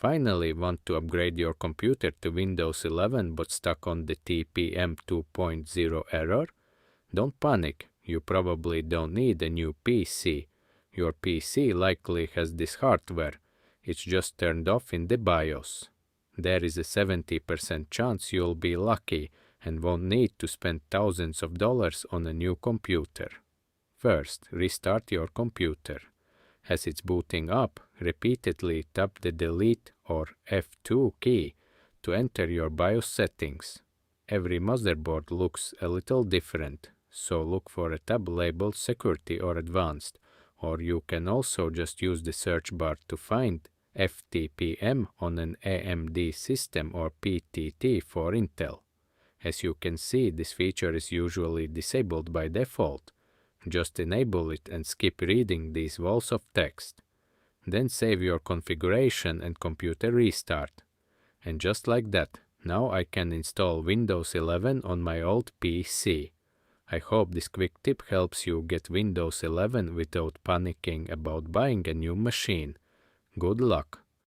Finally, want to upgrade your computer to Windows 11 but stuck on the TPM 2.0 error? Don't panic, you probably don't need a new PC. Your PC likely has this hardware, it's just turned off in the BIOS. There is a 70% chance you'll be lucky and won't need to spend thousands of dollars on a new computer. First, restart your computer. As it's booting up, repeatedly tap the Delete or F2 key to enter your BIOS settings. Every motherboard looks a little different, so look for a tab labeled Security or Advanced, or you can also just use the search bar to find fTPM on an AMD system or PTT for Intel. As you can see, this feature is usually disabled by default. Just enable it and skip reading these walls of text. Then save your configuration and computer restart. And just like that, now I can install Windows 11 on my old PC. I hope this quick tip helps you get Windows 11 without panicking about buying a new machine. Good luck!